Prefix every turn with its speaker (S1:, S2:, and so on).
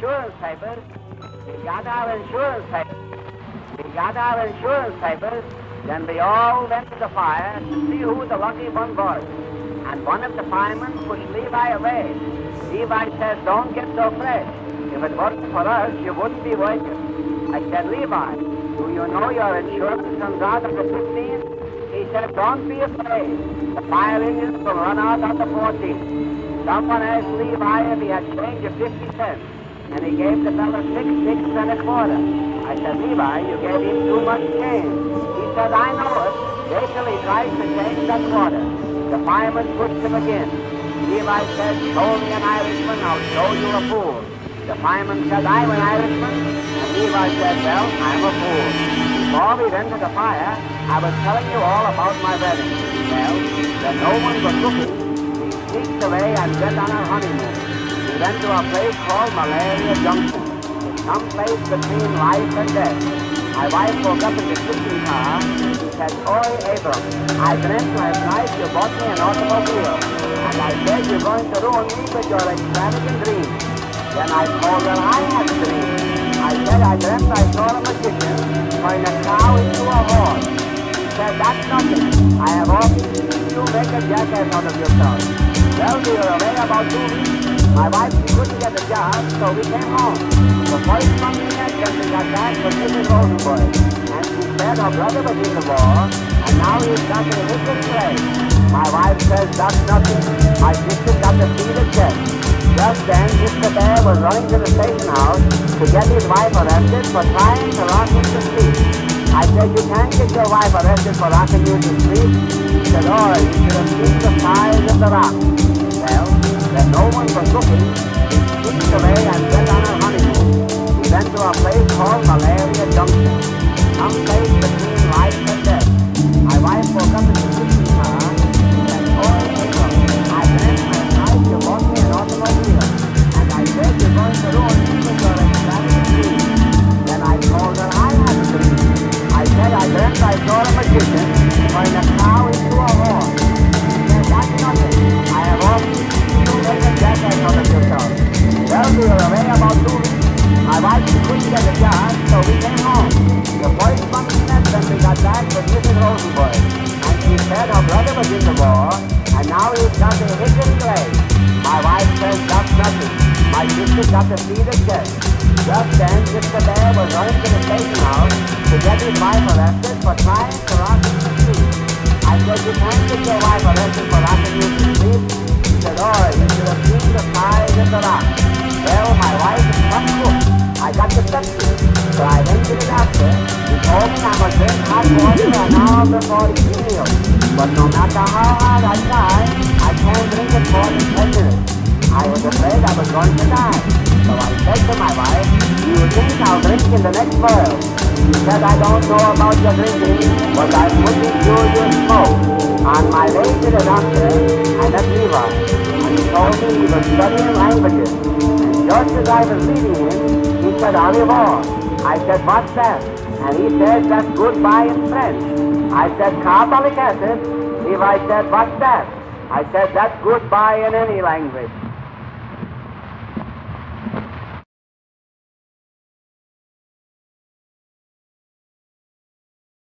S1: insurance papers. We got our insurance papers. We got our insurance papers. Then we all went to the fire to see who the lucky one was. And one of the firemen pushed Levi away. Levi says, "Don't get so fresh. If it wasn't for us, you wouldn't be working." I said, "Levi, do you know your insurance runs out on the 15th? He said, "Don't be afraid. The fire engines will run out on the 14th. Someone asked Levi if he had change of 50 cents, and he gave the fellow 6 and a quarter. I said, "Levi, you gave him too much change." He said, "I know it. Wait till he tries to change that quarter." The fireman pushed him again. Levi said, "Show me an Irishman, I'll show you a fool." The fireman said, "I'm an Irishman." And Levi said, "Well, I'm a fool." Before we went to the fire, I was telling you all about my wedding. Well, when no one was looking, we sneaked away and went on our honeymoon. We went to a place called Malaria Junction. It's some place between life and death. My wife woke up in the kitchen car. She said, "Oi, Abram, I dreamt last night you bought me an automobile. And I said you're going to ruin me with your extravagant dreams." Then I told her I had a dream. I said I dreamt I saw a magician turn a cow into a horse. She said, "That's nothing. I have often seen you make a jackass out of yourself." Well, we were away about 2 weeks. My wife, she couldn't get a job, so we came home. The first month we met when we got back was Mrs. Rosenberg. And she said her brother was in the war, and now he's got a wicked place. My wife says, "That's nothing. My sister got to see the check." Just then, Mr. Bear was running to the station house to get his wife arrested for trying to rock him to sleep. I said, "You can't get your wife arrested for rocking you to sleep." He said, "Oh, you should have seen the size of the rock." Well, when no one was looking, we sneaked away and went on our honeymoon. We went to a place called Malaria Junction, some place between life and death. My wife woke up in the kitchen car. She said, "Oh, Abram, I dreamt last night you bought me an automobile. And I said you're going to ruin me with your extravagant dreams." Then I told her I had a dream. I said I dreamt I saw a magician turn a cow into a horse. She said, "That's nothing. I have often seen you make a jackass out of yourself." Well, we were away about 2 weeks. My wife, she couldn't get a job, so we came home. The first month we met when we got back was Mrs. Rosenberg. And she said her brother was in the war, and now he's got a wicked place. My wife says, "That's nothing. My sister got to see the check." Just then, Mr. Bear was running to the station house to get his wife arrested for trying to rock him to sleep. I said, "You can't get your wife arrested for rocking you to sleep." He said, "Oh, you should have seen the size of the rock." Well, my wife is some cook. I got the sepsis, so I went to the doctor. He told me I must drink hot water an hour before each meal. But no matter how hard I try, I can't drink it more than 10 minutes. I was afraid I was going to die. So I said to my wife, "Do you think I'll drink in the next boil?" She said, "I don't know about your drinking, but I'm pretty sure you smoke." On my way to the doctor, I met Levi, and he told me he was studying languages. And just as I was leaving him, he said, "Au revoir." I said, "What's that?" And he said, "That's goodbye in French." I said, "Kabbalicasis." Levi said, "What's that?" I said, "That's goodbye in any language."